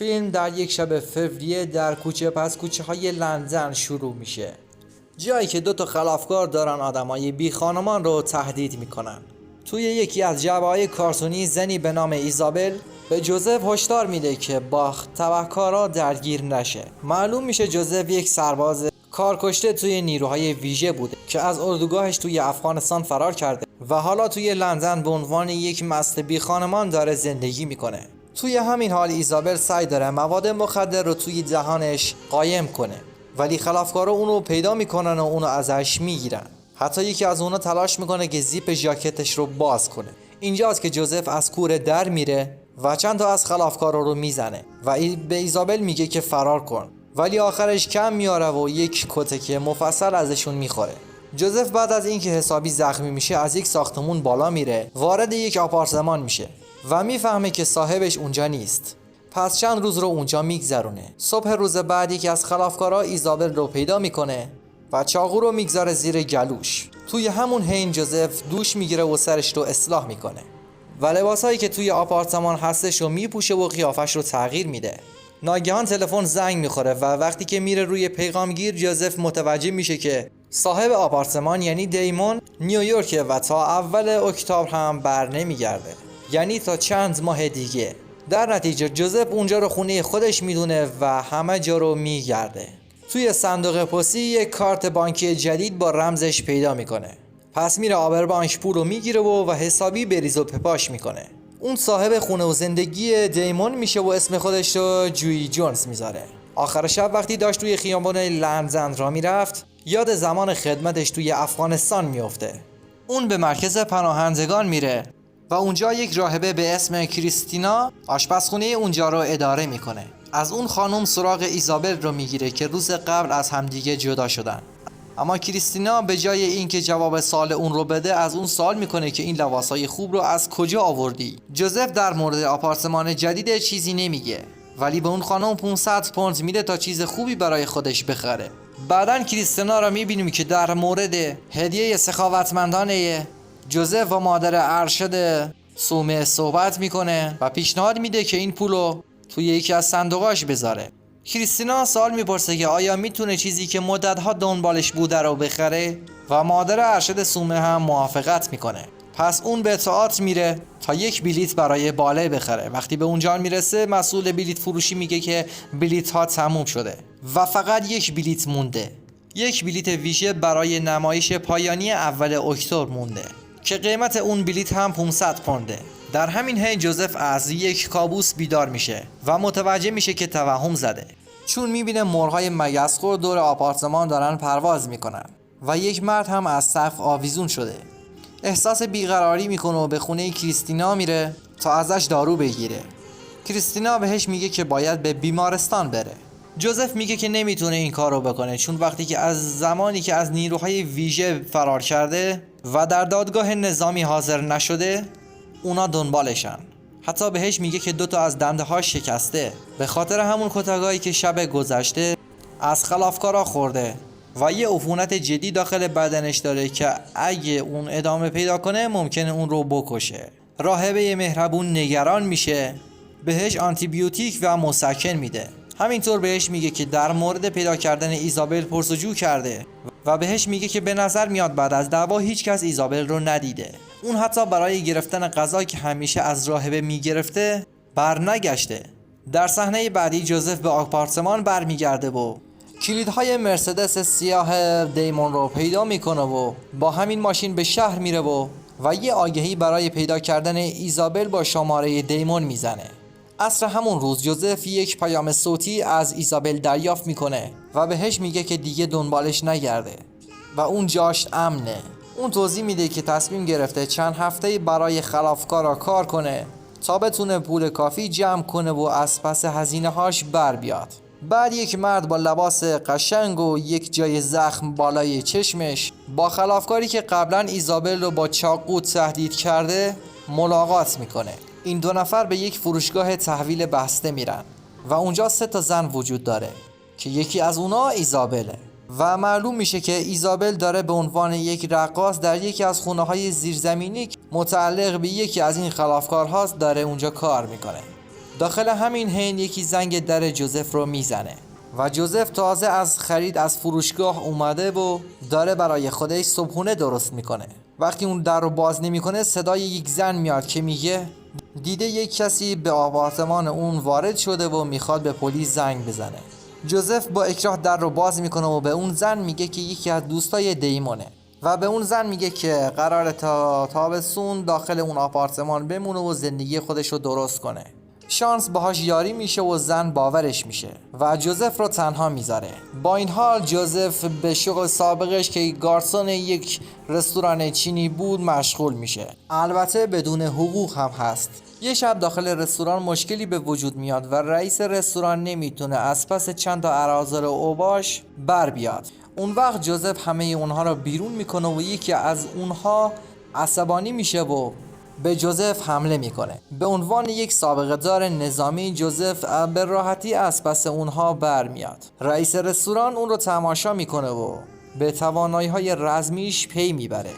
فیلم در یک شب فوریه در کوچه پس کوچه های لندن شروع میشه، جایی که دو تا خلافکار دارن آدمای بی خانمان رو تهدید میکنن. توی یکی از جعبه‌های کارتونی زنی به نام ایزابل به جوزف هشدار میده که با تبهکارا درگیر نشه. معلوم میشه جوزف یک سرباز کارکشته توی نیروهای ویژه بوده که از اردوگاهش توی افغانستان فرار کرده و حالا توی لندن به عنوان یک مست بی خانمان داره زندگی میکنه. توی همین حال ایزابل سعی داره مواد مخدر رو توی دهانش قایم کنه، ولی خلافکارا اونو پیدا میکنن و اونو ازش میگیرن. حتی یکی از اونا تلاش میکنه که زیپ ژاکتش رو باز کنه. اینجاست که جوزف از کوره در میره و چند تا از خلافکارا رو میزنه و به ایزابل میگه که فرار کن، ولی آخرش کم میاره و یک کتک مفصل ازشون میخوره. جوزف بعد از اینکه حسابی زخمی میشه از یک ساختمون بالا میره، وارد یک آپارتمان میشه و میفهمه که صاحبش اونجا نیست. پس چند روز رو اونجا میگذرونه. صبح روز بعد یکی از خلافکارا ایزابل رو پیدا میکنه و چاقو رو میگذاره زیر گلوش. توی همون حین جوزف دوش میگیره و سرش رو اصلاح میکنه و لباسایی که توی آپارتمان هستش رو میپوشه و قیافش رو تغییر میده. ناگهان تلفن زنگ میخوره و وقتی که میره روی پیغامگیر جوزف متوجه میشه که صاحب آپارتمان یعنی دیمون نیویورکه و تا اول اکتبر هم بر نمیگرده، یعنی تا چند ماه دیگه. در نتیجه جوزف اونجا رو خونه خودش میدونه و همه جا رو میگرده. توی صندوق پستی یک کارت بانکی جدید با رمزش پیدا میکنه. پس میره آبربانک پول رو میگیره و حسابی بریز و پپاش میکنه. اون صاحب خونه و زندگی دیمون میشه و اسم خودش رو جوی جونز میذاره. آخر شب وقتی داشت توی خیابان لندن را میرفت، یاد زمان خدمتش توی افغانستان میفته. اون به مرکز پناهندگان میره و اونجا یک راهبه به اسم کریستینا آشپزخونه اونجا رو اداره میکنه. از اون خانم سراغ ایزابل رو میگیره که روز قبل از همدیگه جدا شدن. اما کریستینا به جای اینکه جواب سوال اون رو بده از اون سوال میکنه که این لباسای خوب رو از کجا آوردی. جوزف در مورد آپارتمان جدید چیزی نمیگه، ولی به اون خانم 500 پوند میده تا چیز خوبی برای خودش بخره. بعدن کریستینا رو میبینیم که در مورد هدیه سخاوتمندانه جوزف و مادر ارشد سومه صحبت میکنه و پیشنهاد میده که این پولو توی یکی از صندوقاش بذاره. کریستینا سوال میپرسه که آیا میتونه چیزی که مدتها دنبالش بوده رو بخره و مادر ارشد سومه هم موافقت میکنه. پس اون به تئاتر میره تا یک بلیت برای باله بخره. وقتی به اونجا میرسه مسئول بلیت فروشی میگه که بلیت ها تموم شده و فقط یک بلیت مونده، یک بلیت ویژه برای نمایش پایانی اول اکتبر مونده که قیمت اون بلیت هم 500 پونده. در همین حین جوزف از یک کابوس بیدار میشه و متوجه میشه که توهم زده، چون میبینه مرغ‌های مگسخور دور آپارتمان دارن پرواز میکنن و یک مرد هم از سقف آویزون شده. احساس بیقراری میکنه و به خونه کریستینا میره تا ازش دارو بگیره. کریستینا بهش میگه که باید به بیمارستان بره. جوزف میگه که نمیتونه این کار رو بکنه، چون وقتی که از زمانی که از نیروهای ویژه فرار کرده و در دادگاه نظامی حاضر نشده اونا دنبالشن. حتی بهش میگه که 2 تا از دنده هاش شکسته به خاطر همون کتکایی که شب گذشته از خلافکارا خورده و یه عفونت جدی داخل بدنش داره که اگه اون ادامه پیدا کنه ممکنه اون رو بکشه. راهبه مهربون نگران میشه، بهش آنتی بیوتیک و مسکن میده. همینطور بهش میگه که در مورد پیدا کردن ایزابل پرسجو کرده و بهش میگه که به نظر میاد بعد از دعوا هیچ کس ایزابل رو ندیده. اون حتی برای گرفتن غذا که همیشه از راهبه میگرفته برنگشته. در صحنه بعدی جوزف به آپارتمان برمیگرده و کلیدهای مرسدس سیاه دیمون رو پیدا میکنه و با همین ماشین به شهر میره و یه آگهی برای پیدا کردن ایزابل با شماره دیمون میزنه. عصر همون روز جوزف یک پیام صوتی از ایزابل دریافت میکنه و بهش میگه که دیگه دنبالش نگرده و اون جاش امنه. اون توضیح میده که تصمیم گرفته چند هفته برای خلافکارا کار کنه تا بتونه پول کافی جمع کنه و از پس هزینه هاش بر بیاد. بعد یک مرد با لباس قشنگ و یک جای زخم بالای چشمش با خلافکاری که قبلا ایزابل رو با چاقو تهدید کرده ملاقات میکنه. این 2 نفر به یک فروشگاه تحویل بسته میرن و اونجا 3 تا زن وجود داره که یکی از اونا ایزابله و معلوم میشه که ایزابل داره به عنوان یک رقاص در یکی از خونه‌های زیرزمینی متعلق به یکی از این خلافکارها داره اونجا کار میکنه. داخل همین حین یکی زنگ در جوزف رو میزنه و جوزف تازه از خرید از فروشگاه اومده و داره برای خودش صبحونه درست میکنه. وقتی اون در رو باز نمیکنه صدای یک زن میاد که میگه دیده یک کسی به آپارتمان اون وارد شده و میخواد به پلیس زنگ بزنه. جوزف با اکراه در رو باز میکنه و به اون زن میگه که یکی از دوستای دیمونه و به اون زن میگه که قراره تا تابستون داخل اون آپارتمان بمونه و زندگی خودش رو درست کنه. شانس باهاش یاری میشه و زن باورش میشه و جوزف رو تنها میذاره. با این حال جوزف به شغل سابقش که گارسون یک رستوران چینی بود مشغول میشه، البته بدون حقوق هم هست. یه شب داخل رستوران مشکلی به وجود میاد و رئیس رستوران نمیتونه از پس چند تا اراذل اوباش بر بیاد. اون وقت جوزف همه اونها رو بیرون میکنه و یکی از اونها عصبانی میشه و به جوزف حمله میکنه. به عنوان یک سابقه دار نظامی جوزف به راحتی از پس اونها برمیاد. رئیس رستوران اون رو تماشا میکنه و به توانایی‌های رزمیش پی میبره.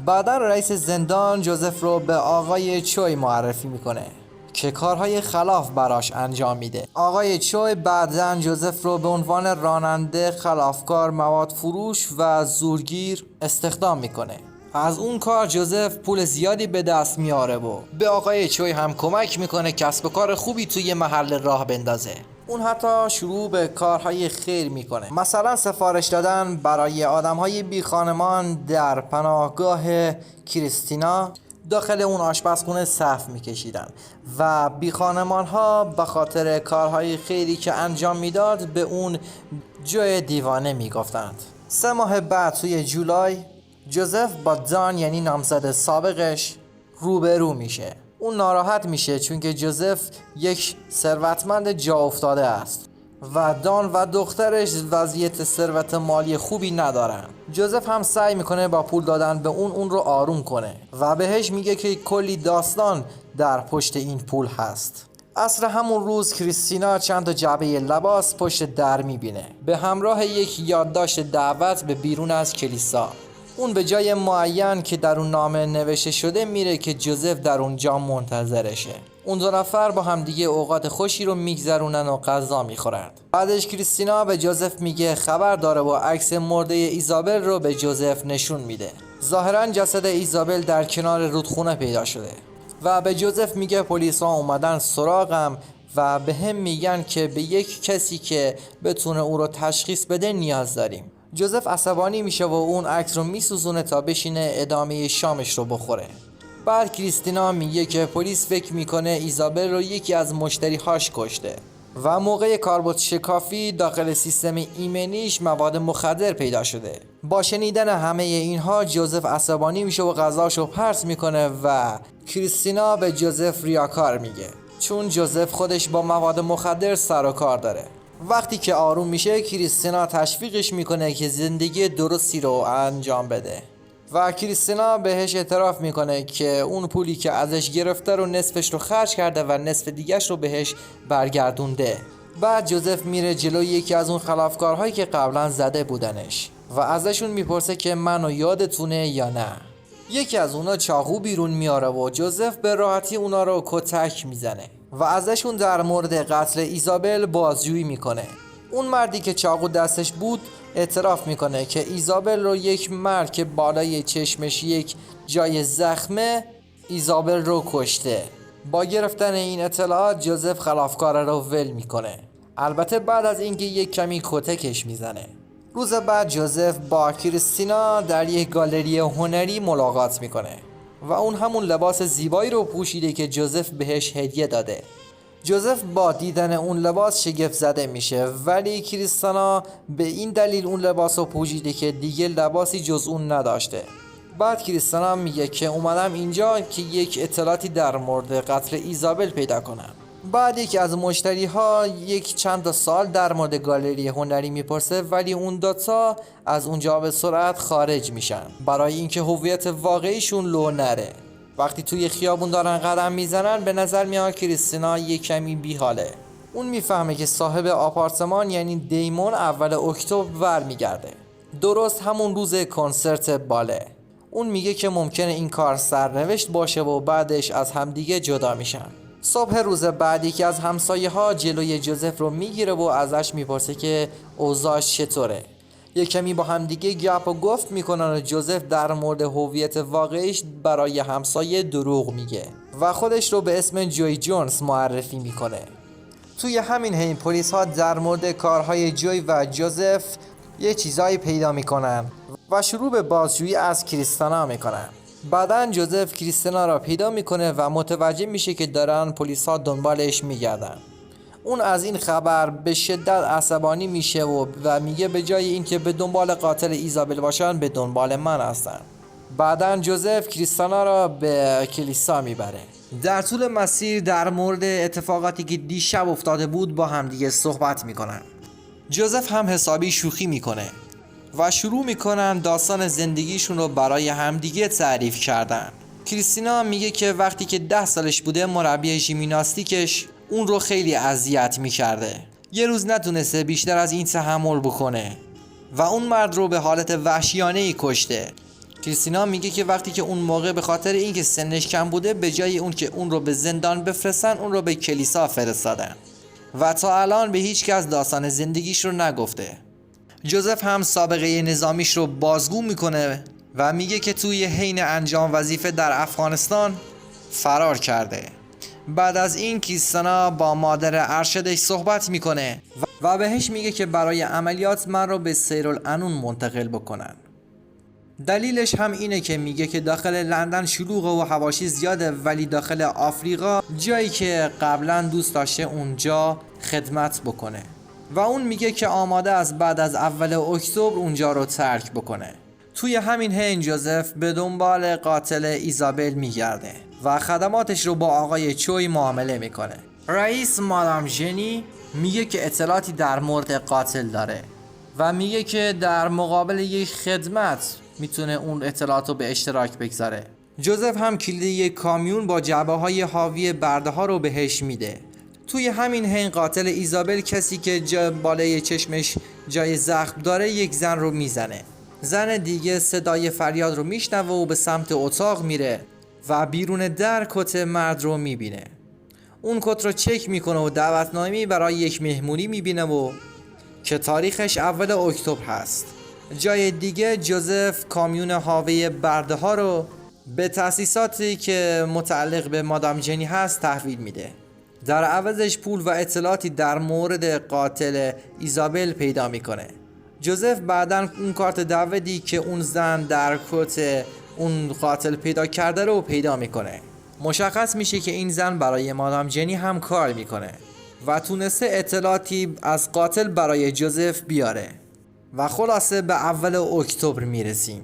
بعدا رئیس زندان جوزف رو به آقای چوی معرفی میکنه که کارهای خلاف براش انجام میده. آقای چوی بعداً جوزف رو به عنوان راننده، خلافکار، مواد فروش و زورگیر استخدام میکنه. از اون کار جوزف پول زیادی به دست میاره و به آقای چوی هم کمک میکنه کسب و کار خوبی توی محل راه بندازه. اون حتی شروع به کارهای خیر میکنه، مثلا سفارش دادن برای آدمهای بی خانمان در پناهگاه کریستینا. داخل اون آشپزخونه صف میکشیدن و بی خانمان ها به خاطر کارهای خیری که انجام میداد به اون جوی دیوانه میگفتند. 3 ماه بعد توی جولای جوزف با دان یعنی نامزد سابقش روبرو میشه. اون ناراحت میشه چون که جوزف یک ثروتمند جا افتاده است و دان و دخترش وضعیت ثروت مالی خوبی ندارن. جوزف هم سعی میکنه با پول دادن به اون رو آروم کنه و بهش میگه که کلی داستان در پشت این پول هست. عصر همون روز کریستینا چند تا جعبه لباس پشت در میبینه به همراه یک یادداشت دعوت به بیرون از کلیسا. اون به جای معین که در اون نامه نوشته شده میره که جوزف در اونجا منتظرشه. اون 2 نفر با هم دیگه اوقات خوشی رو میگذرونن و غذا میخورن. بعدش کریستینا به جوزف میگه خبر داره و عکس مرده ایزابل رو به جوزف نشون میده. ظاهرا جسد ایزابل در کنار رودخونه پیدا شده و به جوزف میگه پلیسا اومدن سراغم و به هم میگن که به یک کسی که بتونه او رو تشخیص بده نیاز داریم. جوزف عصبانی میشه و اون عکس رو میسوزونه تا بشینه ادامه شامش رو بخوره. بعد کریستینا میگه که پلیس فکر میکنه ایزابل رو یکی از مشتریهاش کشته و موقع کاربرد شکافی داخل سیستم ایمنیش مواد مخدر پیدا شده. با شنیدن همه اینها جوزف عصبانی میشه و غذاشو پرت میکنه و کریستینا به جوزف ریاکار میگه چون جوزف خودش با مواد مخدر سر و کار داره. وقتی که آروم میشه کریستینا تشویقش میکنه که زندگی درستی رو انجام بده و کریستینا بهش اعتراف میکنه که اون پولی که ازش گرفته رو نصفش رو خرج کرده و نصف دیگهش رو بهش برگردونده. بعد جوزف میره جلوی یکی از اون خلافکارهایی که قبلا زده بودنش و ازشون میپرسه که منو یادتونه یا نه. یکی از اونا چاقو بیرون میاره و جوزف به راحتی اونا رو کتک میزنه و ازشون در مورد قتل ایزابل بازجویی میکنه. اون مردی که چاقو دستش بود اعتراف میکنه که ایزابل رو یک مرد که بالای چشمش یک جای زخمه ایزابل رو کشته. با گرفتن این اطلاعات جوزف خلافکار رو ول میکنه، البته بعد از اینکه یک کمی کتکش میزنه. روز بعد جوزف با کریستینا در یک گالری هنری ملاقات میکنه و اون همون لباس زیبایی رو پوشیده که جوزف بهش هدیه داده. جوزف با دیدن اون لباس شگفت زده میشه ولی کریستینا به این دلیل اون لباس رو پوشیده که دیگه لباسی جز اون نداشته. بعد کریستینا میگه که اومدم اینجا که یک اطلاعاتی در مورد قتل ایزابل پیدا کنم. بعد یکی از مشتری ها یک چند سال در مورد گالری هنری میپرسه ولی اون 2 تا از اونجا به سرعت خارج میشن برای اینکه هویت واقعیشون لو نره. وقتی توی خیابون دارن قدم میزنن به نظر میاد کریستینا یک کمی بیحاله. اون میفهمه که صاحب آپارتمان یعنی دیمون اول اکتبر برمیگرده، درست همون روز کنسرت باله. اون میگه که ممکنه این کار سرنوشت باشه و بعدش از همدیگه جدا میشن. صبح روز بعد یکی از همسایه ها جلوی جوزف رو میگیره و ازش میپرسه که اوضاعش چطوره. یه کمی با هم دیگه گپ و گفت میکنن و جوزف در مورد هویت واقعیش برای همسایه دروغ میگه و خودش رو به اسم جوی جونز معرفی میکنه. توی همین حین پلیس ها در مورد کارهای جوی و جوزف یه چیزایی پیدا میکنن و شروع به بازجویی از کریستانا میکنن. بعدن جوزف کریستانا را پیدا میکنه و متوجه میشه که دارن پلیس ها دنبالش میگردن. اون از این خبر به شدت عصبانی میشه و میگه به جای اینکه به دنبال قاتل ایزابل باشن به دنبال من هستن. بعدن جوزف کریستانا را به کلیسا میبره. در طول مسیر در مورد اتفاقاتی که دیشب افتاده بود با همدیگه صحبت میکنن. جوزف هم حسابی شوخی میکنه و شروع میکنن داستان زندگیشون رو برای همدیگه تعریف کردن. کریستینا میگه که وقتی که 10 سالش بوده مربی ژیمناستیکش اون رو خیلی اذیت میکرده. یه روز نتونسته بیشتر از این تحمل بکنه و اون مرد رو به حالت وحشیانه‌ای کشته. کریستینا میگه که وقتی که اون موقع به خاطر اینکه سنش کم بوده به جای اون که اون رو به زندان بفرستن اون رو به کلیسا فرستادن و تا الان به هیچ کس داستان زندگیش رو نگفته. جوزف هم سابقه نظامیش رو بازگو میکنه و میگه که توی حین انجام وظیفه در افغانستان فرار کرده. بعد از این کریستانا با مادر ارشدش صحبت میکنه و بهش میگه که برای عملیات من رو به سیرالعنون منتقل بکنن. دلیلش هم اینه که میگه که داخل لندن شلوغه و حواشی زیاده ولی داخل آفریقا جایی که قبلا دوست داشته اونجا خدمت بکنه و اون میگه که آماده از بعد از اول اکتبر اونجا رو ترک بکنه. توی همین حین جوزف به دنبال قاتل ایزابل میگرده و خدماتش رو با آقای چوی معامله میکنه. رئیس مادام ژنی میگه که اطلاعاتی در مورد قاتل داره و میگه که در مقابل یک خدمت میتونه اون اطلاعات رو به اشتراک بگذاره. جوزف هم کلید یک کامیون با جعبه های حاوی برده ها رو بهش میده. توی همین حین قاتل ایزابل کسی که بالای چشمش جای زخم داره یک زن رو میزنه. زن دیگه صدای فریاد رو میشنوه و به سمت اتاق میره و بیرون در کت مرد رو میبینه. اون کت رو چک میکنه و دعوتنامه‌ای برای یک مهمونی میبینه و که تاریخش اول اکتبر هست. جای دیگه جوزف کامیون حاوی برده ها رو به تأسیساتی که متعلق به مادام ژنی هست تحویل میده. در عوضش پول و اطلاعاتی در مورد قاتل ایزابل پیدا میکنه. جوزف بعداً اون کارت دعوتی که اون زن در کت اون قاتل پیدا کرده رو پیدا میکنه. مشخص میشه که این زن برای مادام ژنی هم کار میکنه و تونسته اطلاعاتی از قاتل برای جوزف بیاره و خلاصه به اول اکتبر میرسیم.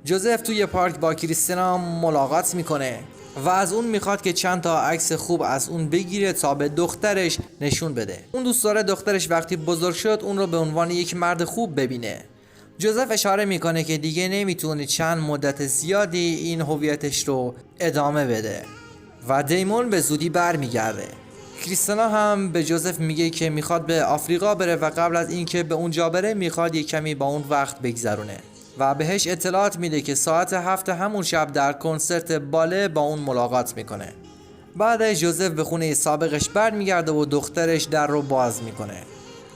جوزف توی پارک با کریستینا ملاقات میکنه و از اون میخواد که چند تا عکس خوب از اون بگیره تا به دخترش نشون بده. اون دوست داره دخترش وقتی بزرگ شد اون رو به عنوان یک مرد خوب ببینه. جوزف اشاره میکنه که دیگه نمیتونه چند مدت زیادی این هویتش رو ادامه بده و دیمون به زودی برمیگرده. کریستینا هم به جوزف میگه که میخواد به آفریقا بره و قبل از اینکه به اونجا بره میخواد یک کمی با اون وقت بگذرونه و بهش اطلاعات میده که ساعت 7 همون شب در کنسرت باله با اون ملاقات میکنه. بعدش جوزف به خونه سابقش برمیگرده و دخترش در رو باز میکنه.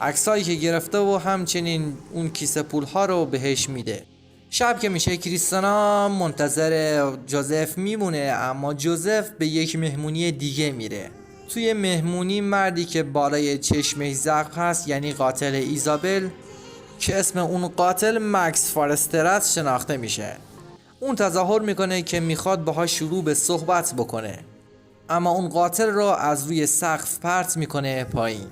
عکسایی که گرفته و همچنین اون کیسه پولها رو بهش میده. شب که میشه کریستینا منتظر جوزف میمونه اما جوزف به یک مهمونی دیگه میره. توی مهمونی مردی که بالای چشمش زخم هست یعنی قاتل ایزابل که اسم اون قاتل مکس فارستر است شناخته میشه. اون تظاهر میکنه که میخواد باهاش شروع به صحبت بکنه اما اون قاتل رو از روی سقف پرت میکنه پایین.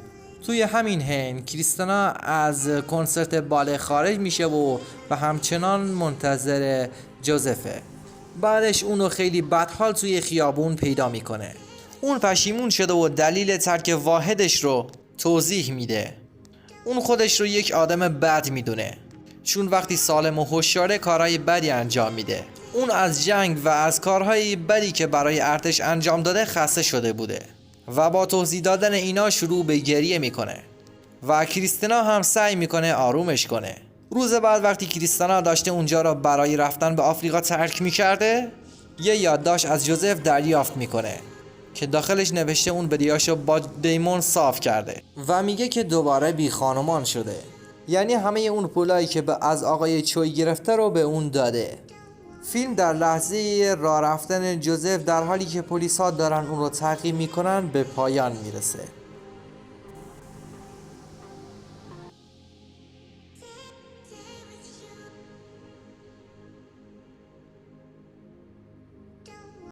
توی همین حین کریستینا از کنسرت باله خارج میشه و همچنان منتظر جوزفه. بعدش اونو خیلی بدحال توی خیابون پیدا میکنه. اون پشیمون شده و دلیل ترک واحدش رو توضیح میده. اون خودش رو یک آدم بد میدونه چون وقتی سالم و هوشیاره کارهای بدی انجام میده. اون از جنگ و از کارهای بدی که برای ارتش انجام داده خسته شده بوده و با توضیح دادن اینا شروع به گریه میکنه و کریستینا هم سعی میکنه آرومش کنه. روز بعد وقتی کریستینا داشته اونجا را برای رفتن به آفریقا ترک میکرده یه یادداشت از جوزف دریافت میکنه که داخلش نوشته اون بدیاشو با دیمون صاف کرده و میگه که دوباره بی خانمان شده، یعنی همه اون پولایی که از آقای چوی گرفته رو به اون داده. فیلم در لحظه راه رفتن جوزف در حالی که پلیسا دارن اون رو تعقیب میکنن به پایان میرسه.